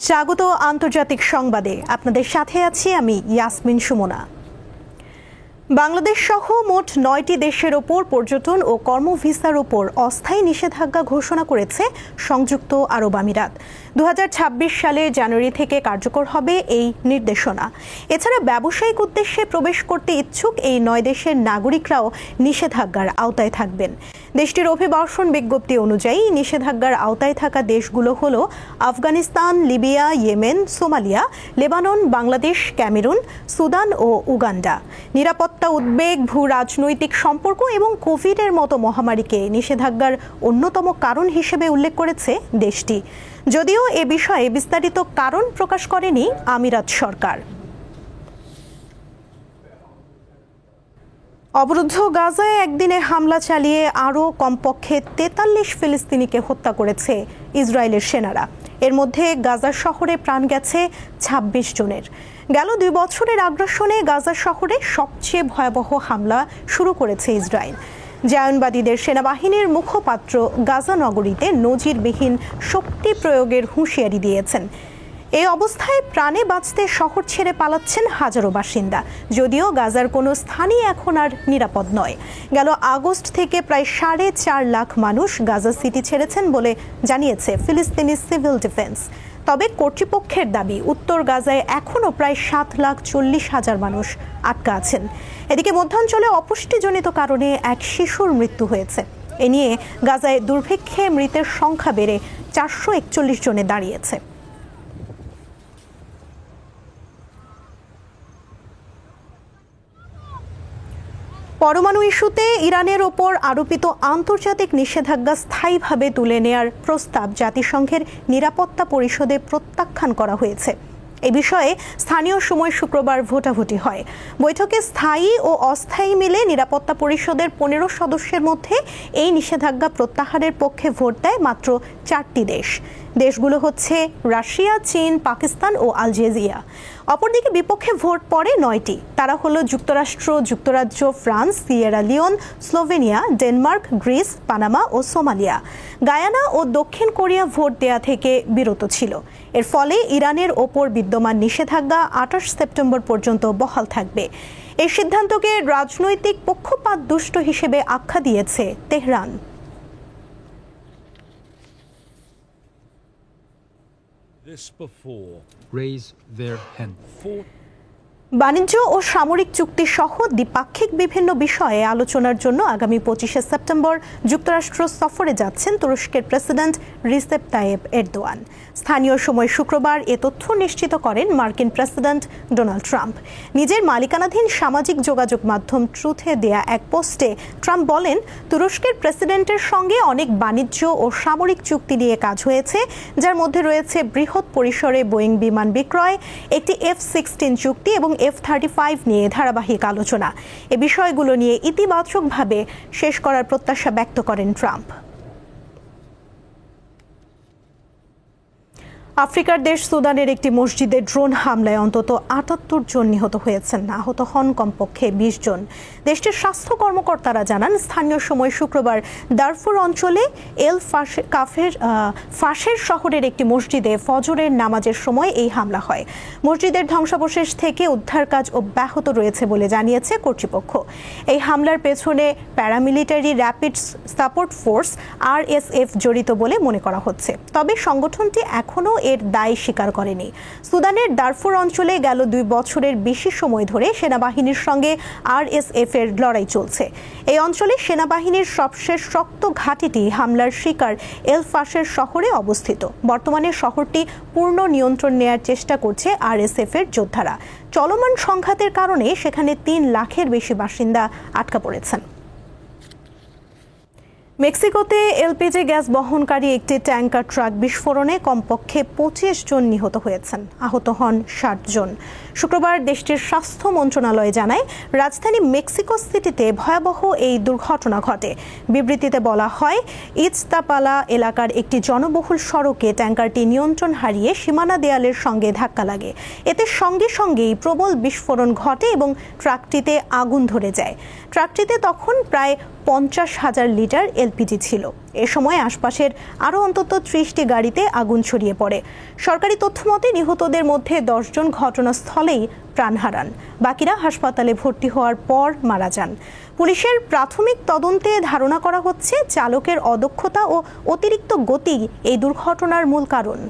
স্বাগত আন্তর্জাতিক সংবাদে আপনাদের সাথে আছি আমি ইয়াসমিন সুমনা। বাংলাদেশ সহ মোট 9টি দেশের ওপর পর্যটন ও কর্ম ভিসার ওপর অস্থায়ী নিষেধাজ্ঞা ঘোষণা করেছে সংযুক্ত আরব আমিরাত। 2026 সালের জানুয়ারি থেকে কার্যকর হবে এই নির্দেশনা। এছাড়া ব্যবসায়িক উদ্দেশ্যে প্রবেশ করতে ইচ্ছুক এই 9 দেশের নাগরিকরাও নিষেধাজ্ঞার আওতায় থাকবেন। দেশটির অভিবাসন বিজ্ঞপ্তি অনুযায়ী নিষেধাজ্ঞার আওতায় থাকা দেশগুলো হলো Afghanistan, Libya, Yemen, Somalia, Lebanon, Bangladesh, Cameroon, Sudan ও উগান্ডা। নিরাপত্তা উদ্বেগ, ভূ রাজনৈতিক সম্পর্ক এবং কোভিডের মতো মহামারীকে নিষেধাজ্ঞার অন্যতম কারণ হিসেবে উল্লেখ করেছে দেশটি, যদিও এ বিষয়ে বিস্তারিত কারণ প্রকাশ করেনি আমিরাত সরকার। অবরুদ্ধ গাজায় একদিনে হামলা চালিয়ে আরও কমপক্ষে 43 ফিলিস্তিনিকে হত্যা করেছে ইসরায়েলের সেনারা। এর মধ্যে গাজা শহরে প্রাণ গেছে 26 জনের। গেল 2 বছরের আগ্রাসনে গাজা শহরে সবচেয়ে ভয়াবহ হামলা শুরু করেছে ইসরায়েল। জায়নবাদীদের সেনাবাহিনীর মুখপাত্র গাজা নগরীতে নজিরবিহীন শক্তি প্রয়োগের হুঁশিয়ারি দিয়েছেন। এই অবস্থায় প্রাণে বাঁচতে শহর ছেড়ে পালাচ্ছেন হাজারো বাসিন্দা, যদিও গাজার কোনো স্থানই এখন আর নিরাপদ নয়। গেল আগস্ট থেকে প্রায় 4.5 লাখ মানুষ গাজা সিটি ছেড়েছেন বলে জানিয়েছে ফিলিস্তিনি সিভিল ডিফেন্স। তবে কর্তৃপক্ষের দাবি, উত্তর গাজায় এখনও প্রায় 7,40,000 মানুষ আটকা আছেন। এদিকে মধ্যাঞ্চলে অপুষ্টিজনিত কারণে এক শিশুর মৃত্যু হয়েছে। এ নিয়ে গাজায় দুর্ভিক্ষে মৃতের সংখ্যা বেড়ে 441 জনে দাঁড়িয়েছে। পরমাণু ইস্যুতে ইরানের ওপর আরোপিত আন্তর্জাতিক নিষেধাজ্ঞা স্থায়ীভাবে তুলে নেয়ার প্রস্তাব জাতিসংঘের নিরাপত্তা পরিষদে প্রত্যাখ্যান করা হয়েছে। এ বিষয়ে স্থানীয় সময় শুক্রবার ভোটাভুটি হয়। বৈঠকে স্থায়ী ও অস্থায়ী মিলে নিরাপত্তা পরিষদের 15 সদস্যের মধ্যে এই নিষেধাজ্ঞা প্রত্যাহারের পক্ষে ভোট দেয় মাত্র 4টি দেশ। দেশগুলো হচ্ছে রাশিয়া, চীন, পাকিস্তান ও আলজেরিয়া। অপরদিকে বিপক্ষে ভোট পড়ে 9টি। তারা হলো যুক্তরাষ্ট্র, যুক্তরাজ্য, France, Sierra Leone, Slovenia, Denmark, Greece, Panama ও সোমালিয়া। গায়ানা ও দক্ষিণ কোরিয়া ভোট দেয়া থেকে বিরত ছিল। এর ফলে ইরানের ওপর বিদ্যমান নিষেধাজ্ঞা 28 সেপ্টেম্বর পর্যন্ত বহাল থাকবে। এই সিদ্ধান্তকে রাজনৈতিক পক্ষপাত দুষ্ট হিসেবে আখ্যা দিয়েছে তেহরান। বাণিজ্য ও সামরিক চুক্তি সহ দ্বিপাক্ষিক বিভিন্ন বিষয়ে আলোচনার জন্য আগামী 25 সেপ্টেম্বর যুক্তরাষ্ট্র সফরে যাচ্ছেন তুরস্কের প্রেসিডেন্ট রিসেপ তাইয়েপ এরদোয়ান। স্থানীয় সময় শুক্রবার এ তথ্য নিশ্চিত করেন মার্কিন প্রেসিডেন্ট ডোনাল্ড ট্রাম্প। নিজের মালিকানাধীন সামাজিক যোগাযোগ মাধ্যম ট্রুথে দেয়া এক পোস্টে ট্রাম্প বলেন, তুরস্কের প্রেসিডেন্টের সঙ্গে অনেক বাণিজ্য ও সামরিক চুক্তি নিয়ে কাজ হয়েছে, যার মধ্যে রয়েছে বৃহৎ পরিসরে বোয়িং বিমান বিক্রয়, একটি F-16 চুক্তি এবং F-35 নিয়ে ধারাবাহিক আলোচনা। এ বিষয়গুলো নিয়ে ইতিবাচকভাবে শেষ করার প্রত্যাশা ব্যক্ত করেন ট্রাম্প। আফ্রিকার দেশ সুদানের একটি মসজিদে ড্রোন হামলায় অন্তত 78 জন নিহত হয়েছেন। আহত হন কমপক্ষে 20 জন। দেশটির স্বাস্থ্য কর্মকর্তারা জানান, স্থানীয় সময় শুক্রবার দারফুর অঞ্চলে ফাশের শহরের একটি মসজিদে ফজরের নামাজের সময় এই হামলা হয়। মসজিদের ধ্বংসাবশেষ থেকে উদ্ধার কাজ অব্যাহত রয়েছে বলে জানিয়েছে কর্তৃপক্ষ। এই হামলার পেছনে paramilitary rapid support force RSF জড়িত বলে মনে করা হচ্ছে। তবে সংগঠনটি এখনও এর দায় স্বীকার করেনি। সুদানের দারফুর অঞ্চলে গেল 2 বছরের বেশি সময় ধরে সেনাবাহিনীর সঙ্গে RSF এর লড়াই চলছে। এই অঞ্চলে সেনাবাহিনীর সবশেষ শক্ত ঘাঁটিটি হামলার শিকার এল ফাশের শহরে অবস্থিত। বর্তমানে শহরটি পূর্ণ নিয়ন্ত্রণ নেয়ার চেষ্টা করছে RSF এর যোদ্ধারা। চলমান সংঘাতের কারণে সেখানে 3 লাখের বেশি বাসিন্দা আটকা পড়েছেন। মেক্সিকোতে LPG গ্যাস বহনকারী একটি ট্যাঙ্কার ট্রাক বিস্ফোরণে কমপক্ষে 25 জন নিহত হয়েছেন। আহত হন 60 জন। শুক্রবার দেশটির স্বাস্থ্য মন্ত্রণালয় জানায়, রাজধানী মেক্সিকো সিটিতে ভয়াবহ এই দুর্ঘটনা ঘটে। বিবৃতিতে বলা হয়, ইজতাপালা এলাকার একটি জনবহুল সড়কে ট্যাঙ্কারটি নিয়ন্ত্রণ হারিয়ে সীমানা দেয়ালের সঙ্গে ধাক্কা লাগে। এতে সঙ্গে সঙ্গেই প্রবল বিস্ফোরণ ঘটে এবং ট্রাকটিতে আগুন ধরে যায়। ট্রাকটিতে তখন প্রায় 50,000 লিটার এলপিজি ছিল। এ সময় আশপাশের আরও অন্তত 30টি গাড়িতে আগুন ছড়িয়ে পড়ে। সরকারি তথ্যমতে নিহতদের মধ্যে 10 জন ঘটনাস্থলেই প্রাণ হারান, বাকিরা হাসপাতালে ভর্তি হওয়ার পর মারা যান। পুলিশের প্রাথমিক তদন্তে ধারণা করা হচ্ছে চালকের অদক্ষতা ও অতিরিক্ত গতি এই দুর্ঘটনার মূল কারণ।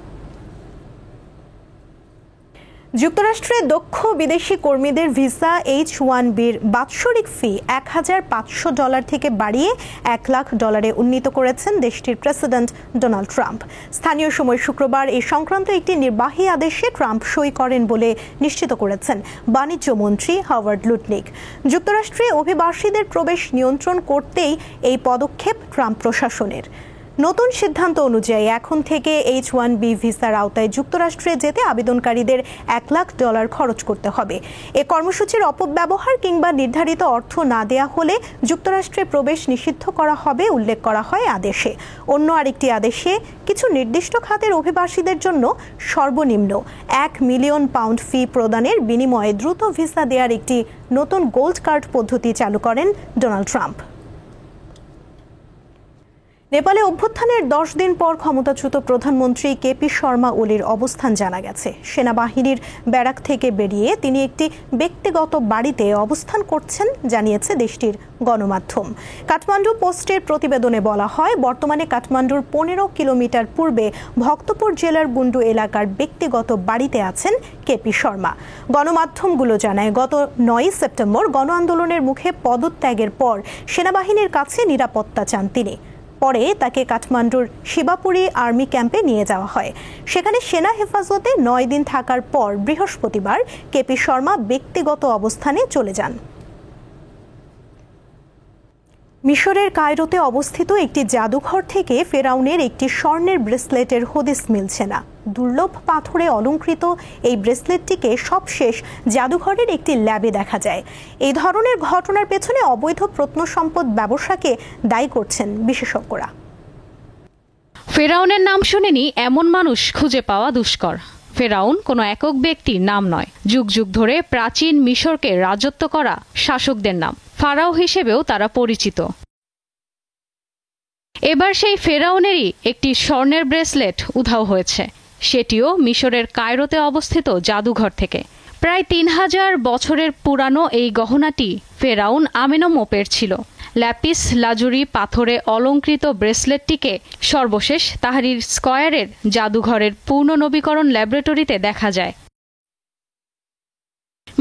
যুক্তরাষ্ট্রে দক্ষ বিদেশি কর্মীদের ভিসা H-1B'র বাৎসরিক ফি $1,500 থেকে বাড়িয়ে $1,00,000 উন্নীত করেছেন দেশটির প্রেসিডেন্ট ডোনাল্ড ট্রাম্প। স্থানীয় সময় শুক্রবার এই সংক্রান্ত একটি নির্বাহী আদেশে ট্রাম্প সই করেন বলে নিশ্চিত করেছেন বাণিজ্য মন্ত্রী হাওয়ার্ড লুটনিক। যুক্তরাষ্ট্রে অভিবাসীদের প্রবেশ নিয়ন্ত্রণ করতেই এই পদক্ষেপ ট্রাম্প প্রশাসনের। নতুন সিদ্ধান্ত অনুযায়ী এখন থেকে H-1B ভিসার আওতায় যুক্তরাষ্ট্রে যেতে আবেদনকারীদের $1,00,000 খরচ করতে হবে। এ কর্মসূচির অপব্যবহার কিংবা নির্ধারিত অর্থ না দেয়া হলে যুক্তরাষ্ট্রে প্রবেশ নিষিদ্ধ করা হবে উল্লেখ করা হয় আদেশে। অন্য আরেকটি আদেশে কিছু নির্দিষ্ট খাতের অভিবাসীদের জন্য সর্বনিম্ন £1 মিলিয়ন ফি প্রদানের বিনিময়ে দ্রুত ভিসা দেওয়ার একটি নতুন গোল্ড কার্ড পদ্ধতি চালু করেন ডোনাল্ড ট্রাম্প। নেপালে অভ্যুত্থানের 10 দিন পর ক্ষমতাচ্যুত প্রধানমন্ত্রী কেপি শর্মা ওলির অবস্থান জানা গেছে। সেনাবাহিনীর ব্যারাক থেকে বেরিয়ে তিনি একটি ব্যক্তিগত বাড়িতে অবস্থান করছেন জানিয়েছে দেশটির গণমাধ্যম। কাঠমান্ডু পোস্টের প্রতিবেদনে বলা হয়, বর্তমানে কাঠমান্ডুর 15 কিলোমিটার পূর্বে ভক্তপুর জেলার বুন্ডু এলাকার ব্যক্তিগত বাড়িতে আছেন কেপি শর্মা। গণমাধ্যমগুলো জানায়, গত 9 সেপ্টেম্বর গণ আন্দোলনের মুখে পদত্যাগের পর সেনাবাহিনীর কাছে নিরাপত্তা চান তিনি। পরে তাকে কাঠমান্ডুর শিবাপুরী আর্মি ক্যাম্পে নিয়ে যাওয়া হয়। সেখানে সেনা হেফাজতে 9 দিন থাকার পর বৃহস্পতিবার কেপি শর্মা ব্যক্তিগত অবস্থানে চলে যান। মিশরের কায়রোতে অবস্থিত একটি জাদুঘর থেকে ফেরাউনের একটি স্বর্ণের ব্রেসলেটের হদিস মিলছে না। দুর্লভ পাথরে অলংকৃত এই ব্রেসলেটটিকে সবশেষ জাদুঘরের একটি ল্যাবে দেখা যায়। এই ধরনের ঘটনার পেছনে অবৈধ প্রত্নসম্পদ ব্যবসাকে দায়ী করছেন বিশেষজ্ঞরা। ফেরাউনের নাম শুনেনি এমন মানুষ খুঁজে পাওয়া দুষ্কর। ফেরাউন কোনো একক ব্যক্তির নাম নয়, যুগ যুগ ধরে প্রাচীন মিশরকে রাজত্ব করা শাসকদের নাম। ফারাও হিসেবেও তারা পরিচিত। এবার সেই ফেরাউনেরই একটি স্বর্ণের ব্রেসলেট উধাও হয়েছে, সেটিও মিশরের কায়রোতে অবস্থিত জাদুঘর থেকে। প্রায় 3000 বছরের পুরানো এই গহনাটি ফেরাউন আমেনমোপের ছিল। ল্যাপিস লাজুরি পাথরে অলংকৃত ব্রেসলেটটিকে সর্বশেষ তাহরির স্কয়ারের জাদুঘরের পুনর্নবীকরণ ল্যাবরেটরিতে দেখা যায়।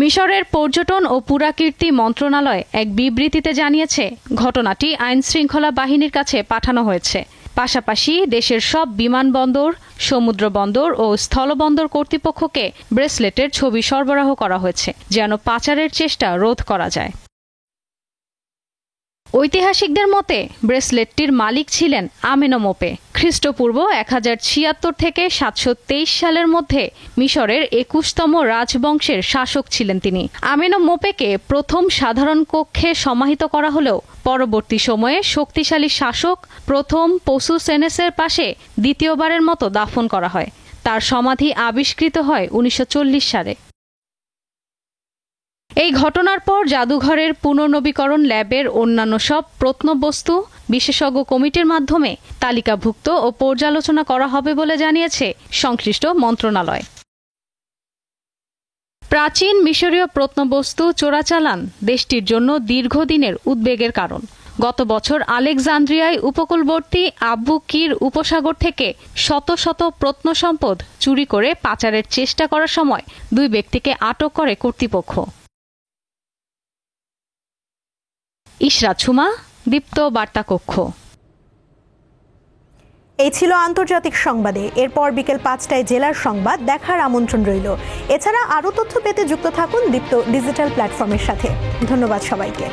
মিশরের পর্যটন ও পুরাকীর্তি মন্ত্রণালয় এক বিবৃতিতে জানিয়েছে, ঘটনাটি আইনশৃঙ্খলা বাহিনীর কাছে পাঠানো হয়েছে। পাশাপাশি দেশের সব বিমানবন্দর, সমুদ্র বন্দর ও স্থলবন্দর কর্তৃপক্ষকে ব্রেসলেটের ছবি সরবরাহ করা হয়েছে, যেন পাচারের চেষ্টা রোধ করা যায়। ঐতিহাসিকদের মতে ব্রেসলেটটির মালিক ছিলেন আমেনমোপে। খ্রিস্টপূর্ব 1076 থেকে 723 সালের মধ্যে মিশরের 21তম রাজবংশের শাসক ছিলেন তিনি। আমেনমোপেকে প্রথম সাধারণ কক্ষে সমাহিত করা হলেও পরবর্তী সময়ে শক্তিশালী শাসক প্রথম পসুসেনেসের পাশে দ্বিতীয়বারের মতো দাফন করা হয়। তার সমাধি আবিষ্কৃত হয় 1940 সালে। এই ঘটনার পর জাদুঘরের পুনর্নবীকরণ ল্যাবের অন্যান্য সব প্রত্নবস্তু বিশেষজ্ঞ কমিটির মাধ্যমে তালিকাভুক্ত ও পর্যালোচনা করা হবে বলে জানিয়েছে সংশ্লিষ্ট মন্ত্রণালয়। প্রাচীন মিশরীয় প্রত্নবস্তু চোরাচালান দেশটির জন্য দীর্ঘদিনের উদ্বেগের কারণ। গত বছর আলেকজান্দ্রিয়ায় উপকূলবর্তী আবু কির উপসাগর থেকে শত শত প্রত্নসম্পদ চুরি করে পাচারের চেষ্টা করার সময় 2 ব্যক্তিকে আটক করে কর্তৃপক্ষ। ইশরাত সুমা, দীপ্ত বার্তা কক্ষ। এই ছিল আন্তর্জাতিক সংবাদে। এরপর বিকেল 5টায় জেলার সংবাদ দেখার আমন্ত্রণ রইল। এছাড়া আরও তথ্য পেতে যুক্ত থাকুন দীপ্ত ডিজিটাল প্ল্যাটফর্মের সাথে। ধন্যবাদ সবাইকে।